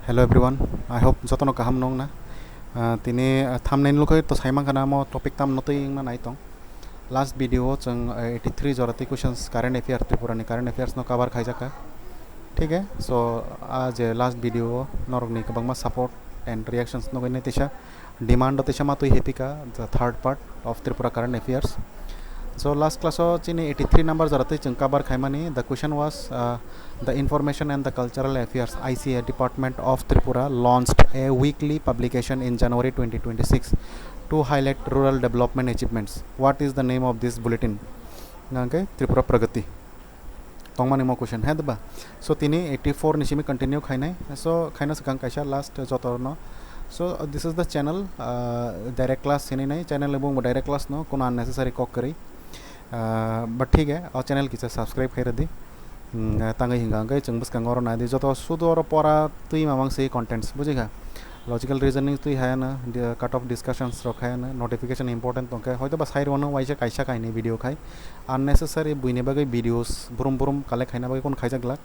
Hello everyone. I hope jotono kaham nong na. Tini thumbnail lukai to saimang kana mo topic tam noto ing na naitong. Last video chung 83 jorati questions current affairs Tripura ni current affairs no cover khai jaka. ठीक है. So आज last video norok ni kabang ma support and reactions no gane tisha demand tisha ma to happy ka the third part of Tripura current affairs. So last class chini 83 numbers jarate chung cover khaimani. The question was the Information and the Cultural Affairs ICA Department of Tripura launched a weekly publication in January 2026 to highlight rural development achievements. What is the name of this bulletin? Ngangai Tripura Pragati. Tongmani mo question hai ba. So tini 84 nishimi continue khainai. So khaina sakang kaisa last jotorno. So this is the channel direct class sini nai channel ebong direct class no kono unnecessary kok kari. But ठीक है और channel किसे subscribe कर दी तांगे हिंगांगे चंगबस कंगोरो ना दी जो तो सुदोरो परा तुई मामंग से कंटेंट्स बुझेगा लॉजिकल रीजनिंग तुई है ना कट ऑफ डिस्कशंस रखा है ना नोटिफिकेशन इंपॉर्टेंट तो क्या होय तो बस हायर वन वाइसे कैसा काइने वीडियो खाई अननेसेसरी बुइने बगे वीडियोस बुरुम बुरुम काले खाइना बगे कौन खाई जगला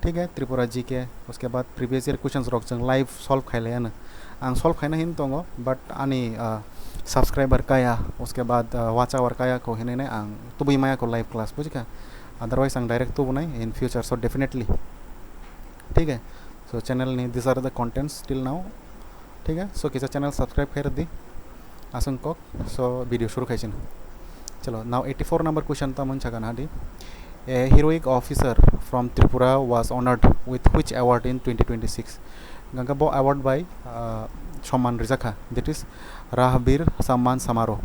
ठीक है त्रिपुरा जी के उसके बाद प्रीवियस ईयर क्वेश्चंस रख चंग लाइव सॉल्व खाइले ना आं सॉल्व खाइना हिन तोंगो बट आनी सब्सक्राइबर काया उसके बाद वाचावर काया को हिने ने आं तुबई माया को लाइव क्लास बुझका अदरवाइज आं डायरेक्ट तो बनाई इन फ्यूचर सो डेफिनेटली ठीक है सो चैनल ने this are the contents till now ठीक है सो किसा चैनल सब्सक्राइब कर दी आसन को सो वीडियो शुरू खाइछिन चलो नाउ 84 नंबर क्वेश्चन ता मन छगन हादी ए heroic officer from Tripura was honored with which award in 2026 ganga bo award by সম্মান রিজাখা that is Rahbir Samman Samaro.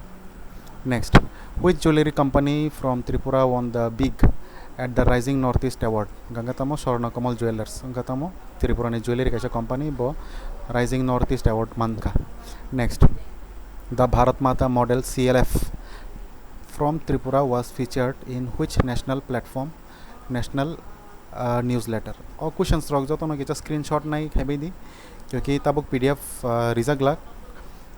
Next, which jewelry company from Tripura won the big at the Rising Northeast Award? Gangatamo Swarna Kamal Jewelers. Gangatamo Tripura ne jewelry kaisa company bo Rising Northeast Award manka. Next, the Bharat Mata model CLF from Tripura was featured in which national platform, national newsletter? और questions रख जाता ना कि screenshot नहीं है दी क्योंकि तब PDF result लग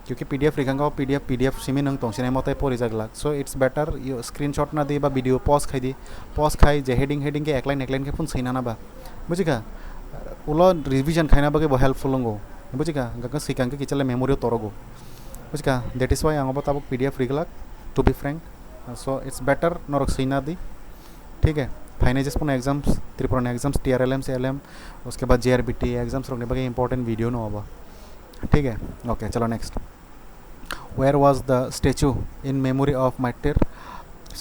क्योंकि पीडीएफ रिखंगा पीडीएफ सिमी नंग तोंसिने मते पो रिजल्ट लग सो इट्स बेटर यू स्क्रीनशॉट ना दे बा वीडियो पॉज खाई जे हेडिंग के एक लाइन के फोन सहीना ना बा बुझिका उलो रिवीजन खाइना बगे बहुत हेल्पफुल होंगो बुझिका गंगा सिकांगे कि चले मेमोरी तोरगो बुझिका दैट इज व्हाई आंगो तब पीडीएफ रिगलक to be frank so it's better नरक सहीना दी ठीक है फाइनल जिसपन exams Tripura exams TRLM CLM उसके बाद JRBT एग्जाम्स रोकने बगे इंपॉर्टेंट वीडियो नो होगा ठीक है ओके चलो next where was the statue in memory of martyr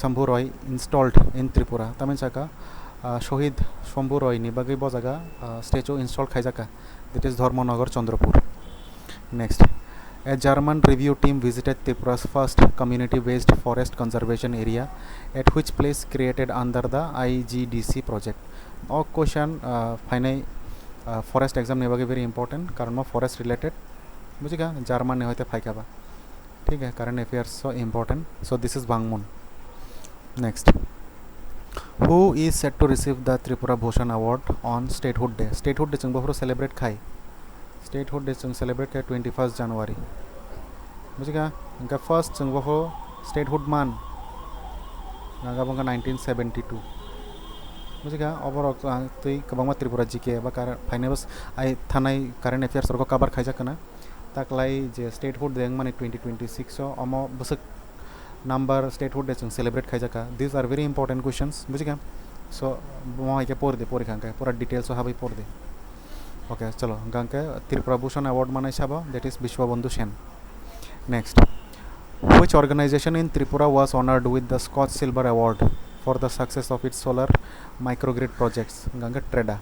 Shambhu Roy installed in Tripura तमिन साका शहीद शंभू रॉय नि बगे बो जगह स्टैचू इंस्टॉल खाई जाका that is Dharmanagar Chandrapur next A German review team visited Tripura's first community-based forest conservation area at which place created under the IGDC project. और क्वेश्चन फाइनल फॉरेस्ट एग्जाम ने बगे वेरी इंपॉर्टेंट कारण में फॉरेस्ट रिलेटेड बुझेगा जर्मन ने होते फाइका ठीक है current affairs so important so this is बांगमुन next who is set to receive the Tripura Bhushan award on statehood day चंग बफरो सेलिब्रेट खाई स्टेटहुड डे चंग सेलिब्रेट के 21 जनवरी बुझेगा इनका फर्स्ट चंग बफरो स्टेटहुड मान गागा बंगा 1972 बुझेगा ओवर तई कबांग त्रिपुरा जीके बा फाइनल बस आई थानाय करंट अफेयर्स रको कवर खाइजा कना ताकलाई जे स्टेटहुड देंग माने 2026 अमो बसक नंबर स्टेटहुड डे चंग सेलिब्रेट खाइजा का this are very important questions बुझेगा सो मोहा के पोर दे पोर खांका पूरा डिटेल्स हाबई पोर दे ओके चलो गांके त्रिपुरा भूषण अवार्ड माने छाबा that is Biswabandhu Sen next which organisation in Tripura was honoured with the Skoch silver award for the success of its solar microgrid projects गांके TREDA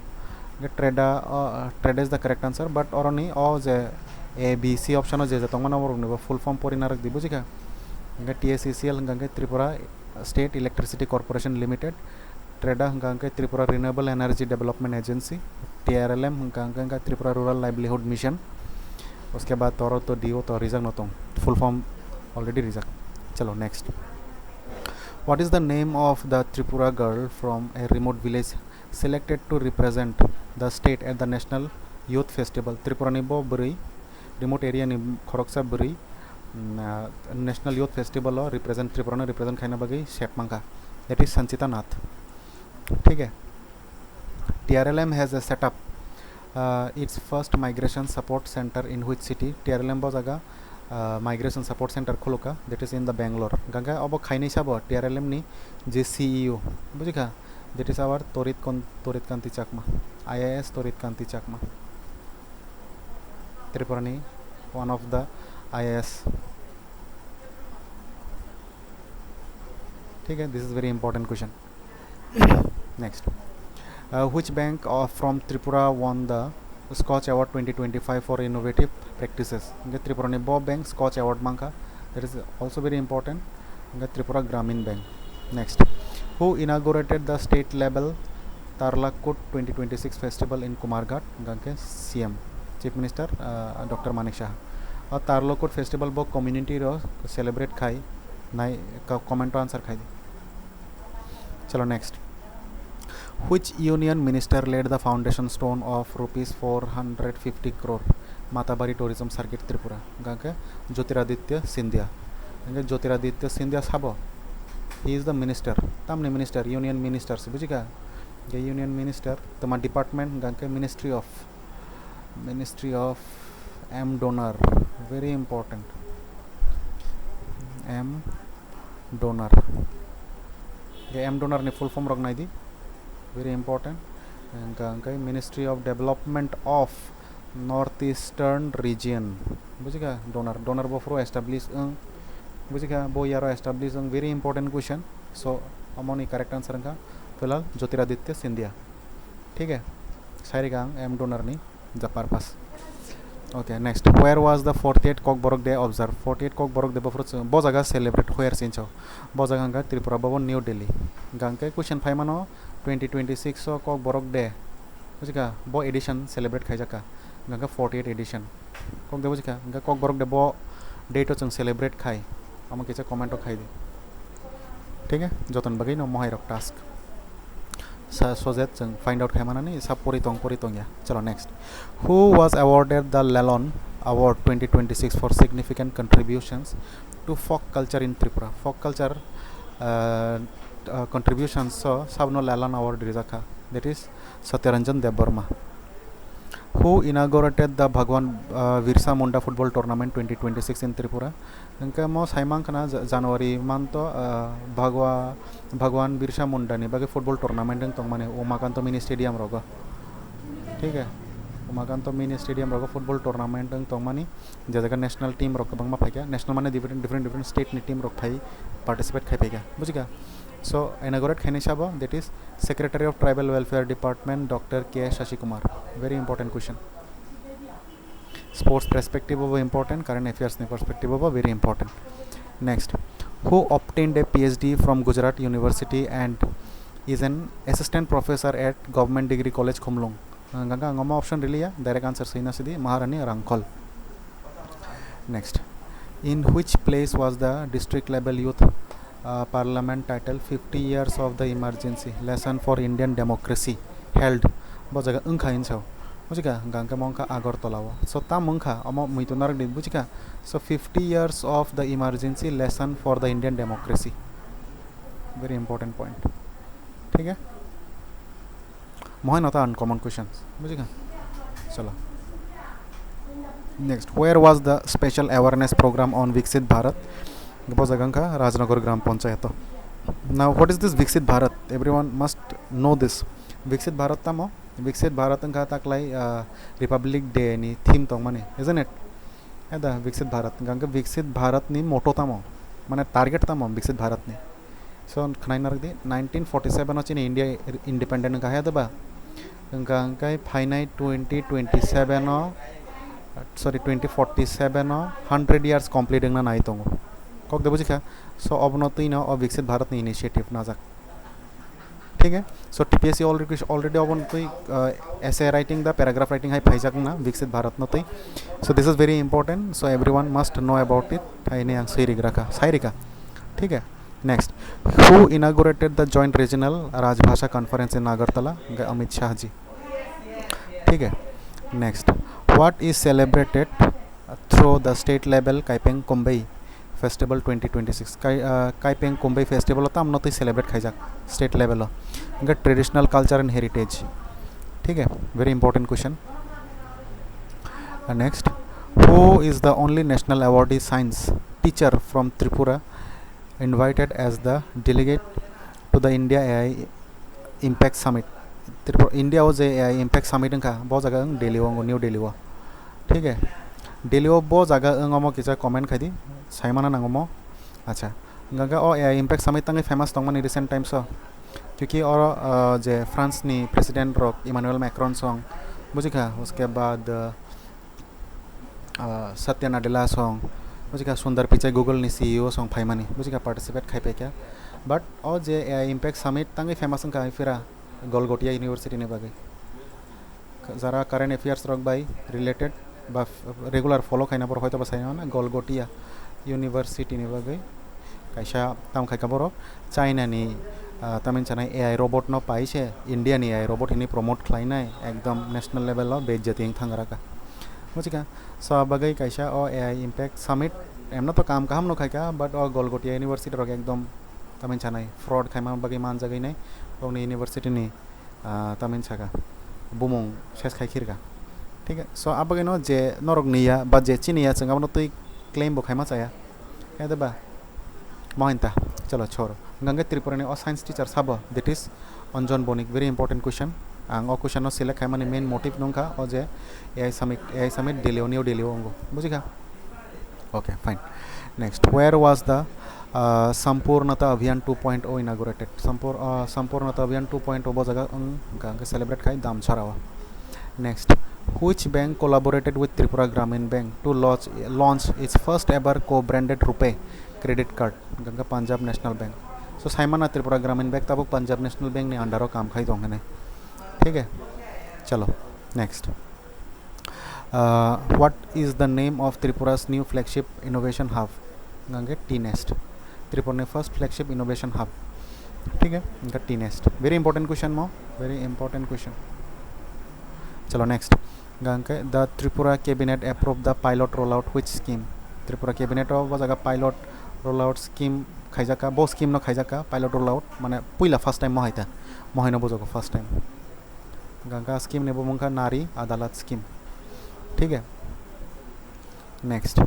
is the correct answer but और नहीं ओ जे A B C option जे तंगना और full form पोरिना रख दी बुझिका गांके TSCCL गांके Tripura state electricity corporation limited TREDA गांके Tripura renewable energy development agency TRLM गांके त्रिपुरा रूरल लाइवलीहुड मिशन उसके बाद तोरो तो डीओ तो रिजक नो तो फुल फॉर्म ऑलरेडी रिजक चलो next what is the name of the Tripura girl from a remote village selected to represent the state at the national youth festival Tripura नि बो बरई रिमोट एरिया नि खरकसा बरई national youth festival represent Tripura ने represent खाइना बगै शेपमांका that is संचिता नाथ ठीक है TRLM has set up its first migration support center in which city? TRLM bo jaga migration support center khuluka, that is in the Bangalore. Ganga obo khaini sabo TRLM ni je CEO bujika, that is our Torit Kanti Chakma, IAS Torit Kanti Chakma, Tripura ni one of the IAS. Okay, this is very important question. Next, which bank from Tripura won the Scotch Award 2025 for innovative practices? Tripura ni Bob Bank Scotch Award mangka, that is also very important. Tripura Gramin Bank. Next, who inaugurated the state level Tarlakut 2026 festival in Kumarghat? CM, Chief Minister Dr. Manik Shah. और तारलोकोट festival बो community रो celebrate खाई नाई comment तो answer खाई दी. चलो next, which union minister laid the foundation stone of rupees 450 crore Matabari tourism circuit Tripura? Ganke Jyotiraditya Scindia. Ganke Jyotiraditya Scindia sabo, he is the minister, tamne minister, union minister se bujika. The union minister tama department ganke ministry of M donor, very important, M donor. The M donor ni full form rogna di, very important. And Ministry of Development of Northeastern Region bujika, donor bo fro establish bujika bo yaro establish very important question. So amoni correct answer ka filal Jyotiraditya Scindia. ठीक है, सारी का M donor ni the purpose. Okay, next, where was the 48th Kokborok Day observed? 48th Kokborok Day before bo jaga celebrate where sincho bo jaga nga Tripura bo New Delhi. Gangke question 5 mano 2026 so Kokborok Day bujika bo edition celebrate khai jaka ganga 48th edition kok de bujika ganga Kokborok Day bo date to celebrate khai ama kicha comment to khai di. ठीक है, joton bagai no mohai rok task so that find out khaimana ni sab poritong ya. Chalo next, who was awarded the Lalon Award 2026 for significant contributions to folk culture in Tripura? Folk culture contributions so sabno Lalon Award rizakha, that is Satyaranjan Debarma. Who inaugurated the Bhagwan Birsa Munda football tournament 2026 in Tripura? Inka mo saimang kana January manto Bhagwan Birsa Munda ni bagi football tournament ng tong mane Umakanto mini stadium rogo. ठीक है, Umakanto mini stadium rogo football tournament ng tong mani jaga national team rogo bangma phaiga, national mane different state ni team rok phai participate khai phaiga bujika. So inaugurate khaini sabo, that is Secretary of Tribal Welfare Department Dr. K. Shashi Kumar. Very important question. Sports perspective of important, current affairs perspective of very important. Next, who obtained a PhD from Gujarat University and is an assistant professor at Government Degree College Khumlung? Ganga ngoma option really ya, direct answer sahina sidi Maharani Rangkol. Next, in which place was the district level youth Parliament title 50 years of the emergency lesson for Indian democracy held? Bojaga ungkha inchau bujika gangka mongka Agartala wo. So ta mongka amo muitunar din bujika. So 50 years of the emergency lesson for the Indian democracy, very important point. ठीक है, मोहन होता uncommon questions bujika. Chalo next, where was the special awareness program on Viksit Bharat? Bojaganka Rajnagar Gram Panchayat. Now what is this Viksit Bharat? Everyone must know this. Viksit Bharat tamo, Viksit Bharat nga taklai Republic Day ni theme tong mane, isn't it? Ada Viksit Bharat ganga Viksit Bharat ni motto tamo mane target tamo Viksit Bharat ni. So khnaina di 1947 ochine India independent nga hada ba ganga finite 2027 sorry 2047 100 years complete na nai tongo kok de bujika. So obnoti na of Viksit Bharat ni initiative na jak. ठीक है, so TPSC already obnoti essay writing the paragraph writing hai phaijak na Viksit Bharat notoi. So this is very important, so everyone must know about it. Haine ang siri graka sairika. ठीक है, next, who inaugurated the joint regional Rajbhasha conference in Agartala? Amit Shah ji. ठीक है, next, what is celebrated through the state level Kaipeng Kombai Festival 2026? Kaipeng Kombai Festival tam not celebrate खाइजाक state level traditional culture and heritage. ठीक है, very important question. Next, who is the only national awardee science teacher from Tripura invited as the delegate to the India AI Impact Summit? Tripura India was a AI Impact Summit का बहुत जगह दिल्ली वो new Delhi वो ठीक है दिल्ली वो बहुत जगह अंगमो किसा कमेंट खाई दी साइमना नंगमो अच्छा गंगा ओ AI Impact Summit तंगे फेमस तंगमनी रिसेंट टाइम्स हो क्योंकि और जे फ्रांस नी प्रेसिडेंट रॉक इमानुएल मैक्रोन सॉन्ग मुझे कहा उसके बाद सत्य नाडेला सॉन्ग मुझे कहा सुंदर पिचाई गूगल नी CEO सॉन्ग फाइमानी मुझे कहा पार्टिसिपेट खाई पे क्या बट और जे AI Impact Summit तंगे फेमस का फिरा गोलगोटिया यूनिवर्सिटी ने बागे जरा current affairs rock by related बा रेगुलर फॉलो खाई ना पर होता बस ना गोलगोटिया यूनिवर्सिटी ने बागे कैसा तम खाई का बरो चाइना नी तमिन चनाई AI रोबोट नो पाई छे इंडिया नी AI रोबोट हिनी प्रमोट खाई एकदम नेशनल लेवल लो बेच जतिंग थांगरा का मुझे क्या सो बगई कैसा ओ AI Impact Summit एमना तो काम का हम नो खाई का बट और गोलगोटिया यूनिवर्सिटी रोक एकदम तमिन चनाई फ्रॉड खाई मा बगई मान जगई नहीं और यूनिवर्सिटी नी तमिन छका बुमों शेष खाई खीर का ठीक है सो अब बगई नो जे नरक निया बा जे चिनिया चंगा नो तो क्लेम बखाई मा चाया क्या दबा महिंता चलो छोड़ो गंगे त्रिपुरा ने और साइंस टीचर सब that is Anjan Boniuk very important question आंग और क्वेश्चन सिलेक्ट है माने मेन मोटिव नंखा और जे AI Summit Delhi new Delhi होंगो बुझिका okay fine next where was the Sampoornata Abhiyan 2.0 inaugurated संपूर्णता अभियान 2.0 बो जगह गंगे सेलिब्रेट खाई दाम छरावा next which bank collaborated with Tripura Gramin Bank to launch its first ever co-branded rupee credit card गंगा पंजाब नेशनल बैंक सो साइमना Tripura Gramin bank तब पंजाब नेशनल बैंक ने under काम खाई दोंगे ने ठीक है चलो next what is the name of Tripura's new flagship innovation hub गंगे टी नेस्ट त्रिपुरा ने फर्स्ट फ्लैगशिप इनोवेशन हब ठीक है इनका T nest very important question मो वेरी इंपॉर्टेंट क्वेश्चन चलो नेक्स्ट गंगे the Tripura cabinet approve the pilot roll out which scheme Tripura cabinet वो जगह पायलट रोल आउट स्कीम खाईजाका बो स्कीम न खाईजाका पायलट रोल आउट माने पुइला फर्स्ट टाइम महाइता महाइन बुझको फर्स्ट टाइम गंगा स्कीम ने बुमंका नारी अदालत स्कीम ठीक है next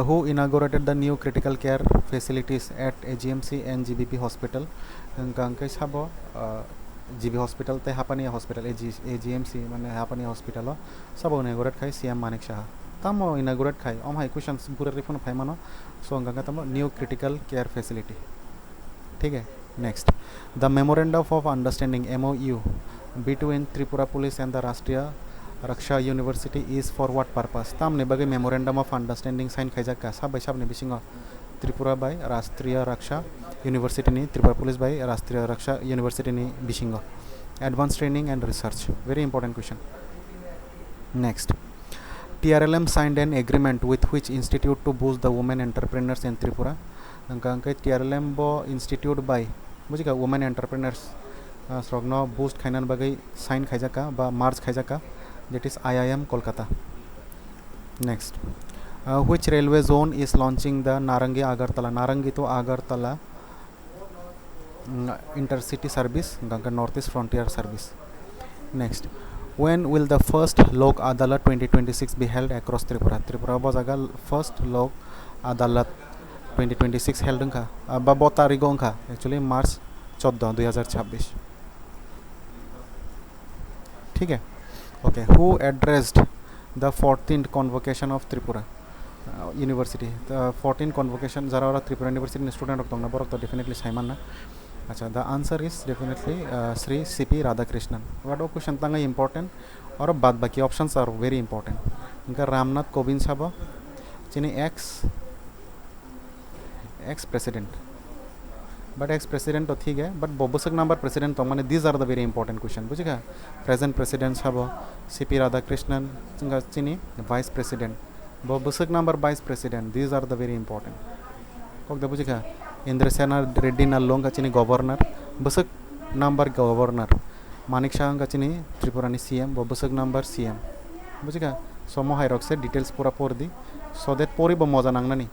who inaugurated the new critical care facilities at AGMC and GBP hospital गंगा साबो GB हॉस्पिटल ते हापानिया हॉस्पिटल AGMC माने हापानिया हॉस्पिटल सब इनागुरेट खाई CM मानिक शाह तम इनागुरेट खाई ओम हाई क्वेश्चन पूरे रिफोन फाइ मानो सो गंगा तम न्यू क्रिटिकल केयर फैसिलिटी ठीक है next the memorandum of understanding MOU between Tripura police and the Rashtriya Raksha university is for what purpose तम ने बगे मेमोरेंडम ऑफ अंडरस्टैंडिंग साइन खाइजाका सब ने बिसिंग त्रिपुरा बाय राष्ट्रीय रक्षा यूनिवर्सिटी नि त्रिपुरा पुलिस बाय राष्ट्रीय रक्षा यूनिवर्सिटी नि बिसिंग advance training and research very important question next TRLM signed an agreement with which institute to boost the women entrepreneurs in Tripura गंगा TRLM बो इंस्टीट्यूट बाय बुझी का वुमेन एंटरप्रेन्योर्स स्ट्रगनो boost खाइनान बगै साइन खाइजाका बा मार्च खाइजाका that is IIM Kolkata next which railway zone is launching the Narangi to Agartala intercity service गंगा north east frontier service next when will the first lok adalat 2026 be held across Tripura bo jaga first lok adalat 2026 held ka ba bo tarikh ka actually March 14 2026 ठीक है okay who addressed the 14th convocation of Tripura University the 14th convocation जरा Tripura University student रखता हूँ ना बरक तो definitely साइमन ना अच्छा the answer is definitely Shri CP Radhakrishnan what वो क्वेश्चन तंगा इंपॉर्टेंट और बाद बाकी ऑप्शंस आर वेरी इंपॉर्टेंट इनका रामनाथ कोविंद साहब चिनी ex president but ex president तो ठीक है बट बोबसक नंबर प्रेसिडेंट तो माने these are the very important question बुझेगा present president sahab CP Radhakrishnan चिनी वाइस प्रेसिडेंट बोबसक number vice president these are the very important okay बुझेगा इंद्रसेना रेड्डी नल्लोंग का चिनी गवर्नर बसक नंबर गवर्नर मानिक शाह का चिनी त्रिपुरानी CM वो बसक नंबर CM बुझेगा सोमो हाइरॉक से डिटेल्स पूरा पोर दी सो दैट पोरी बो मजा नांगना नहीं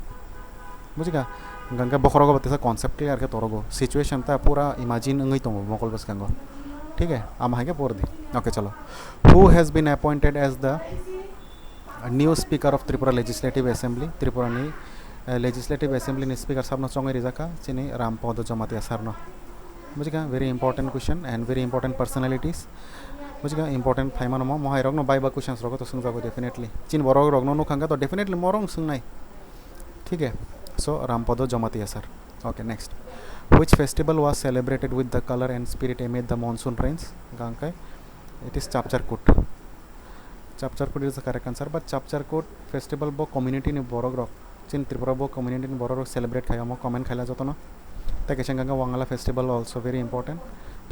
बुझेगा गंगा बखरो को बतेसा कॉन्सेप्ट क्लियर के तोरगो सिचुएशन ता पूरा इमेजिन अंगई तो मकोल बस गंगो ठीक है आम हाइके पोर दी ओके चलो who has been appointed as the new speaker of Tripura Legislative Assembly Tripura ni Legislative Assembly ni speaker sabno chongai rijaka chini Rampodo Jamatia sarno bujika very important question and very important personalities bujika important phaimano mo mohai rogno baiba questions rogo to sungjago definitely chin borok rogno no khanga to definitely morong sungnai ठीक है so Rampodo Jamatia sir okay next which festival was celebrated with the color and spirit amid the monsoon rains gangkai it is Chapcharkut is the correct answer but Chapcharkut festival bo community ni borok rok chin Tripura bo community ni borok rok celebrate khaya mo comment khaila jotono takeshanga Wangala festival also very important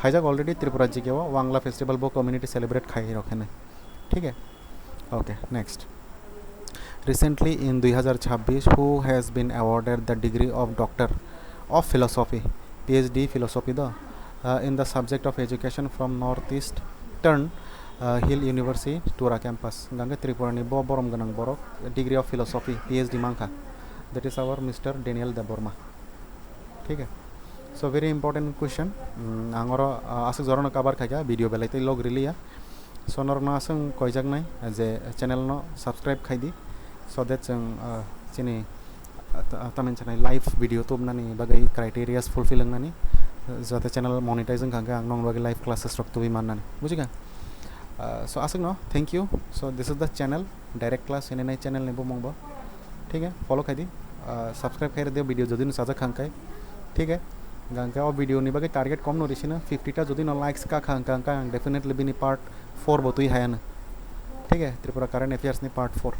phaijak already Tripura ji ke Wangala festival bo community celebrate khai rokhene ठीक है okay next recently in 2026 who has been awarded the degree of Doctor of Philosophy PhD philosophy in the subject of education from Northeast Turn Hill University Tura campus ganga Tripura ni bo borom ganang borok degree of philosophy PhD mangka that is our Mr. Daniel Deborma ठीक है so very important question angoro asuk jorona kabar khaga video belai log rilia so norna asung koijak nai je channel no subscribe khydi so that chini tamen channel live video tub nani bagai criteria fulfilling nani jate channel monetizing khanga angnong bagai live classes rok tubi man nani bujika so asuk no thank you so this is the channel direct class in nai channel ne bomongbo ठीक है follow khydi subscribe khair de video jodi no saja khangkai ठीक है gangka o video ni bagai target kom no risina 50 ta jodi no likes ka khangka definitely bini part 4 botui hayana ठीक है Tripura current affairs ni part 4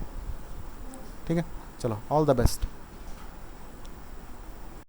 ठीक है चलो all the best